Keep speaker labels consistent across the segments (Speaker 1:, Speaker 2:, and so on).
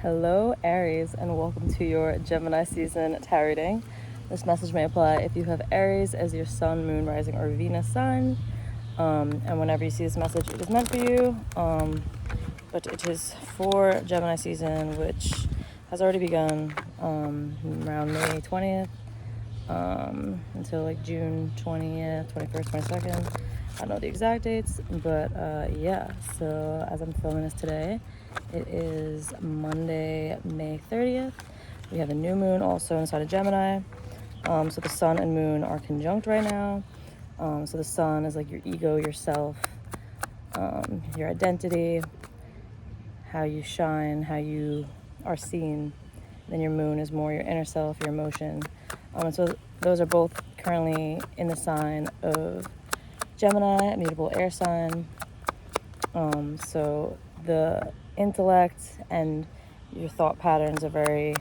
Speaker 1: Hello, Aries, and welcome to your Gemini season tarot reading. This message may apply if you have Aries as your sun, moon, rising, or Venus sign. And whenever you see this message, it is meant for you. But it is for Gemini season, which has already begun around May 20th until like June 20th, 21st, 22nd. I don't know the exact dates, but yeah, so as I'm filming this today, it is Monday, May 30th. We have a new moon also inside of Gemini. So the sun and moon are conjunct right now. So the sun is like your ego, yourself, your identity, how you shine, how you are seen. Then your moon is more your inner self, your emotion. So those are both currently in the sign of Gemini, immutable air sign. So the intellect and your thought patterns are very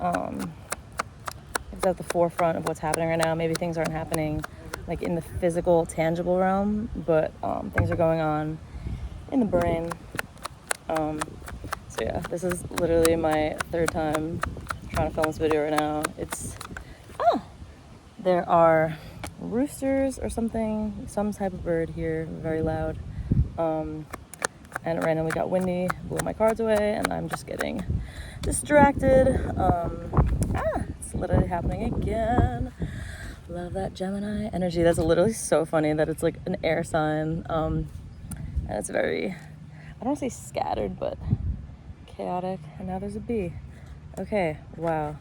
Speaker 1: it's at the forefront of what's happening right now. Maybe things aren't happening like in the physical, tangible realm, but things are going on in the brain. So yeah, this is literally my third time trying to film this video right now. There are roosters or something, some type of bird here, very loud. And it randomly got windy, blew my cards away, and I'm just getting distracted. It's literally happening again. Love that Gemini energy. That's literally so funny that it's like an air sign. And it's very, I don't want to say scattered, but chaotic. And now there's a bee. Okay, wow.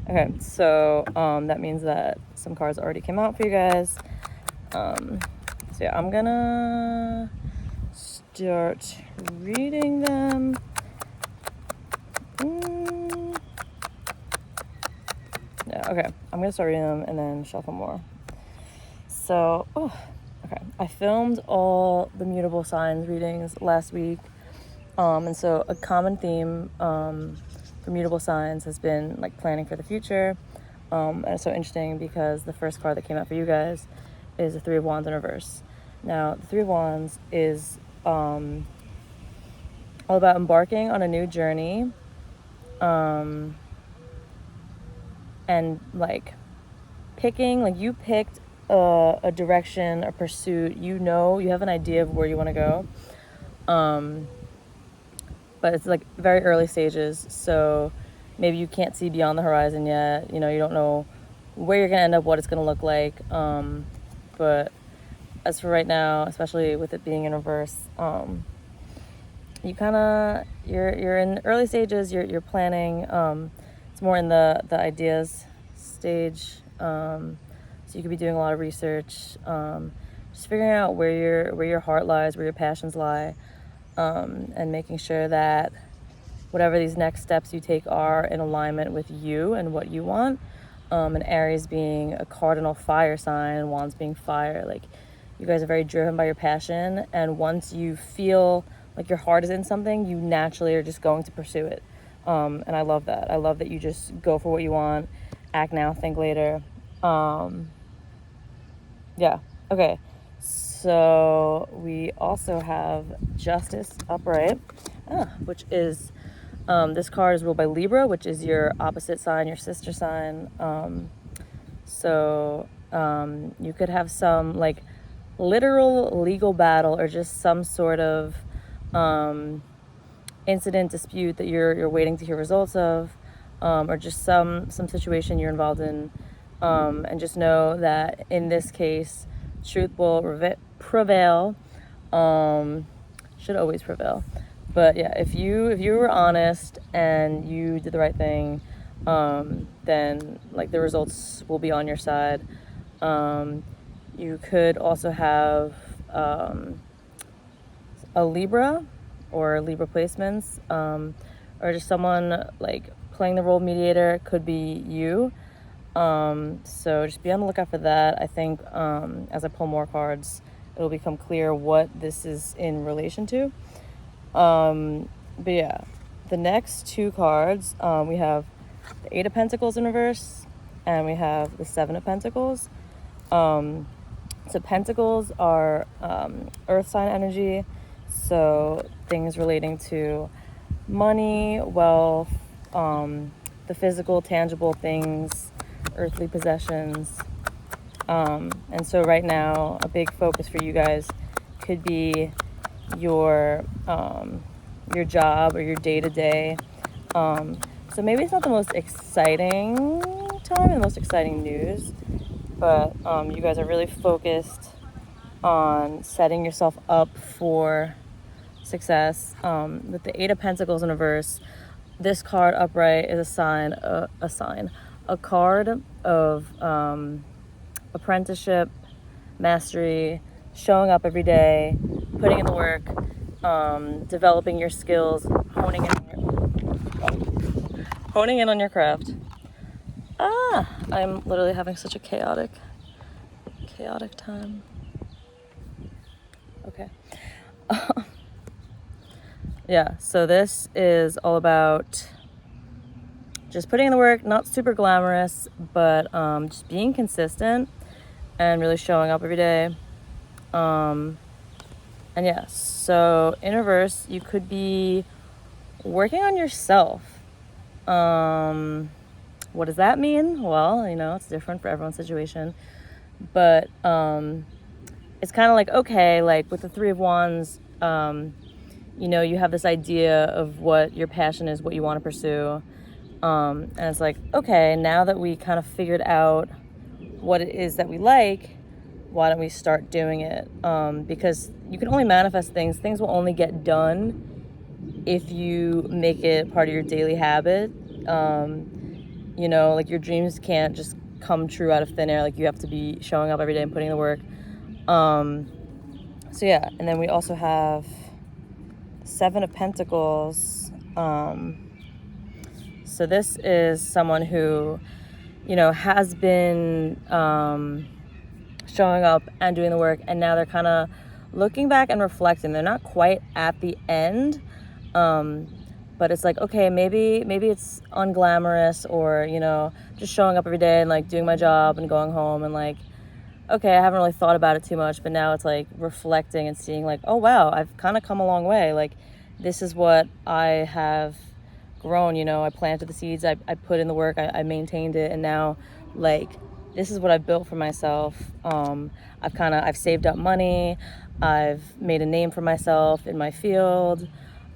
Speaker 1: Okay, so that means that some cards already came out for you guys. So yeah, I'm gonna start reading them. Yeah, okay, I'm gonna start reading them and then shuffle more. So, okay, I filmed all the mutable signs readings last week. And so a common theme for mutable signs has been like planning for the future. And it's so interesting because the first card that came out for you guys is the Three of Wands in reverse. Now, the Three of Wands is all about embarking on a new journey and like picking, like you picked a direction, a pursuit, you have an idea of where you want to go. But it's like very early stages, so maybe you can't see beyond the horizon yet. You don't know where you're gonna end up, what it's gonna look like. But as for right now, especially with it being in reverse, you're in early stages. You're planning. It's more in the ideas stage. So you could be doing a lot of research, just figuring out where your heart lies, where your passions lie. And making sure that whatever these next steps you take are in alignment with you and what you want. And Aries being a cardinal fire sign and Wands being fire, like you guys are very driven by your passion, and once you feel like your heart is in something, you naturally are just going to pursue it. And I love that. I love that you just go for what you want, act now, think later. Yeah, okay. So we also have Justice upright, which is, this card is ruled by Libra, which is your opposite sign, your sister sign. So you could have some like literal legal battle or just some sort of incident, dispute that you're waiting to hear results of, or just some situation you're involved in. And just know that in this case, truth will prevail. Should always prevail. But yeah, if you were honest and you did the right thing, then like the results will be on your side. You could also have a Libra or Libra placements, or just someone like playing the role of mediator. It could be you. So just be on the lookout for that. I think as I pull more cards, it'll become clear what this is in relation to. But yeah, the next two cards, we have the Eight of Pentacles in reverse, and we have the Seven of Pentacles. So Pentacles are earth sign energy, so things relating to money, wealth, the physical, tangible things, earthly possessions. And so right now, a big focus for you guys could be your job or your day-to-day. So maybe it's not the most exciting time and the most exciting news, but you guys are really focused on setting yourself up for success. With the Eight of Pentacles in reverse, this card upright is a card of apprenticeship, mastery, showing up every day, putting in the work, developing your skills, honing in on your craft. I'm literally having such a chaotic time. Okay. Yeah, so this is all about just putting in the work, not super glamorous, but just being consistent and really showing up every day. And yeah, so in reverse, you could be working on yourself. What does that mean? Well, it's different for everyone's situation. But it's kind of like, okay, like with the Three of Wands, you have this idea of what your passion is, what you want to pursue. And it's like, okay, now that we kind of figured out what it is that we like, why don't we start doing it? Because you can only manifest things. Things will only get done if you make it part of your daily habit. Like your dreams can't just come true out of thin air. Like you have to be showing up every day and putting in the work. So yeah, and then we also have Seven of Pentacles. So this is someone who, has been showing up and doing the work, and now they're kind of looking back and reflecting. They're not quite at the end, but it's like, okay, maybe it's unglamorous, or just showing up every day and like doing my job and going home and like, okay, I haven't really thought about it too much, but now it's like reflecting and seeing like, oh wow, I've kind of come a long way. Like this is what I have grown. I planted the seeds, I put in the work, I maintained it, and now like this is what I've built for myself. I've saved up money, I've made a name for myself in my field.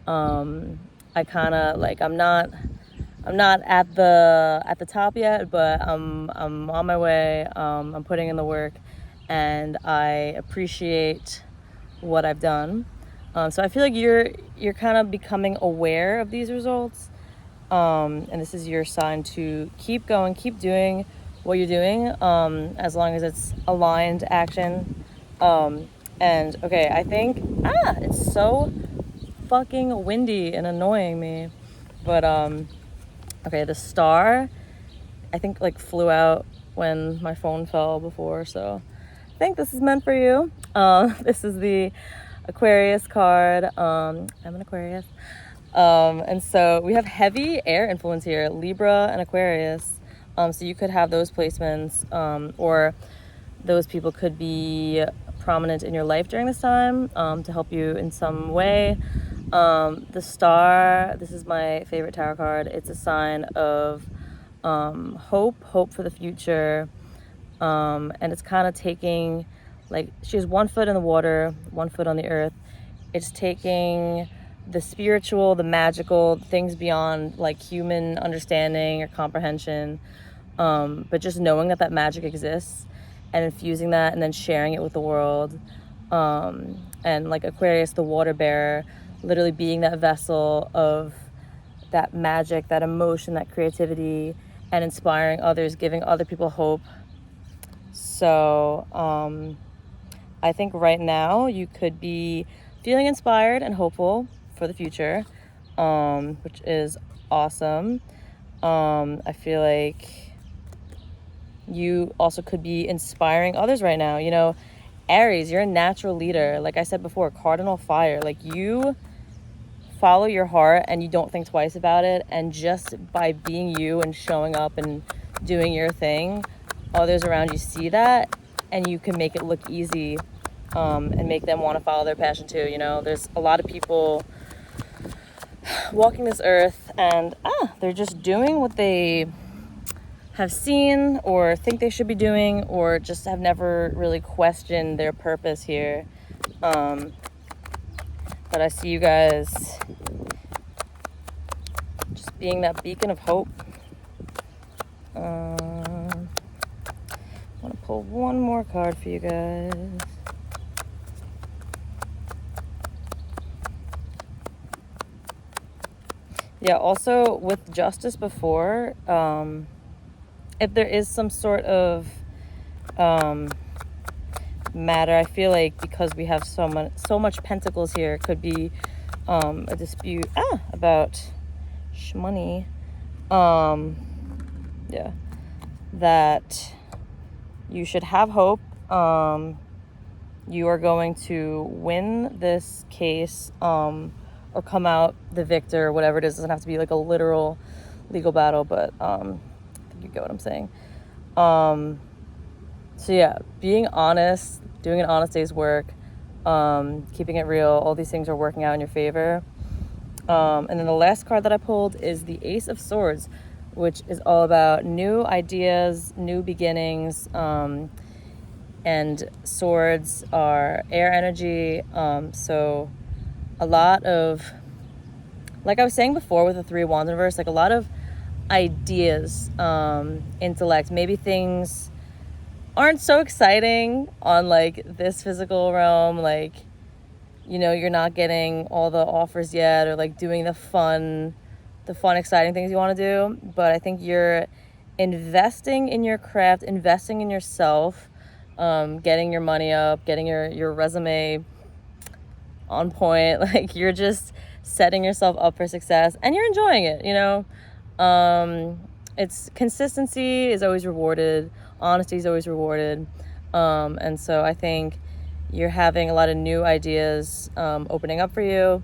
Speaker 1: I kind of like, I'm not at the top yet, but I'm on my way. I'm putting in the work, and I appreciate what I've done. So I feel like you're kind of becoming aware of these results, and this is your sign to keep going, keep doing what you're doing, as long as it's aligned action. And okay, I think it's so fucking windy and annoying me, but okay, the star, I think, like, flew out when my phone fell before, so I think this is meant for you. This is the Aquarius card. I'm an Aquarius. And so we have heavy air influence here, Libra and Aquarius. So you could have those placements, or those people could be prominent in your life during this time, to help you in some way. The star, this is my favorite tarot card. It's a sign of hope for the future. And it's kind of taking, like, she has 1 foot in the water, 1 foot on the earth. It's taking the spiritual, the magical, things beyond like human understanding or comprehension, but just knowing that magic exists and infusing that and then sharing it with the world. And like Aquarius, the water bearer, literally being that vessel of that magic, that emotion, that creativity, and inspiring others, giving other people hope. So I think right now you could be feeling inspired and hopeful for the future, which is awesome. I feel like you also could be inspiring others right now. Aries, you're a natural leader. Like I said before, cardinal fire. Like, you follow your heart and you don't think twice about it. And just by being you and showing up and doing your thing, others around you see that, and you can make it look easy, and make them want to follow their passion too. There's a lot of people walking this earth, and they're just doing what they have seen or think they should be doing, or just have never really questioned their purpose here. But I see you guys just being that beacon of hope. I want to pull one more card for you guys. Yeah, also with justice before, if there is some sort of matter, I feel like because we have so much pentacles here, it could be a dispute about money. Yeah, that you should have hope. You are going to win this case, or come out the victor, whatever it is. It doesn't have to be like a literal legal battle, but I think you get what I'm saying. So yeah, being honest, doing an honest day's work, keeping it real, all these things are working out in your favor. And then the last card that I pulled is the Ace of Swords, which is all about new ideas, new beginnings, and swords are air energy. So a lot of, like I was saying before with the Three of Wands in reverse, like a lot of ideas, intellect, maybe things aren't so exciting on like this physical realm, like, you know, you're not getting all the offers yet, or like doing the fun exciting things you want to do, but I think you're investing in your craft, investing in yourself, getting your money up, getting your resume on point, like you're just setting yourself up for success, and you're enjoying it, you know. It's consistency is always rewarded, honesty is always rewarded, and so I think you're having a lot of new ideas opening up for you.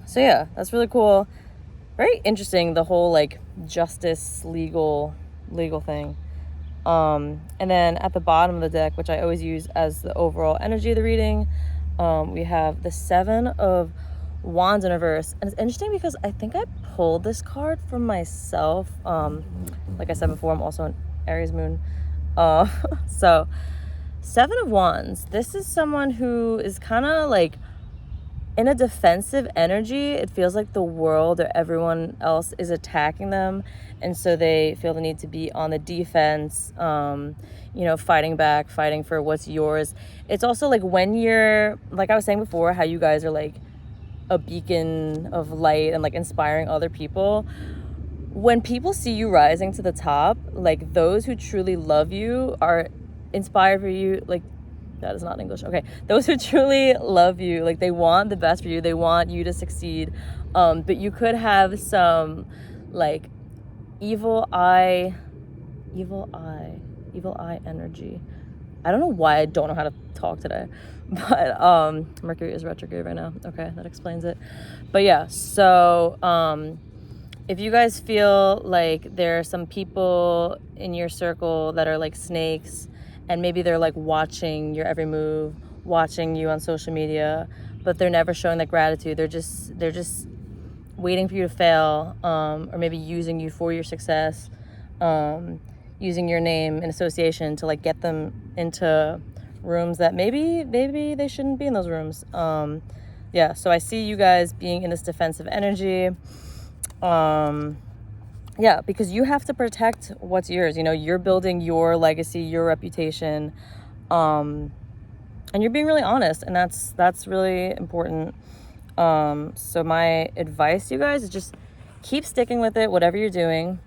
Speaker 1: So yeah, that's really cool. Very interesting, the whole like justice legal thing. And then at the bottom of the deck, which I always use as the overall energy of the reading, we have the Seven of Wands in reverse. And it's interesting because I think I pulled this card for myself. Like I said before, I'm also an Aries moon. So Seven of Wands, this is someone who is kind of like in a defensive energy. It feels like the world or everyone else is attacking them, and so they feel the need to be on the defense, you know, fighting back, fighting for what's yours. It's also like when you're, like I was saying before, how you guys are like a beacon of light and like inspiring other people. When people see you rising to the top, like those who truly love you are inspired for you. Like, that is not English. Okay. Those who truly love you, like they want the best for you. They want you to succeed. But you could have some like evil eye energy. I don't know why I don't know how to talk today, but Mercury is retrograde right now. Okay, that explains it. But yeah, so if you guys feel like there are some people in your circle that are like snakes, and maybe they're like watching your every move, watching you on social media, but they're never showing that gratitude. They're just waiting for you to fail, or maybe using you for your success, using your name in association to like get them into rooms that maybe they shouldn't be in those rooms. Yeah, so I see you guys being in this defensive energy. Yeah, because you have to protect what's yours. You know, you're building your legacy, your reputation, and you're being really honest, and that's really important. So my advice to you guys is just keep sticking with it, whatever you're doing.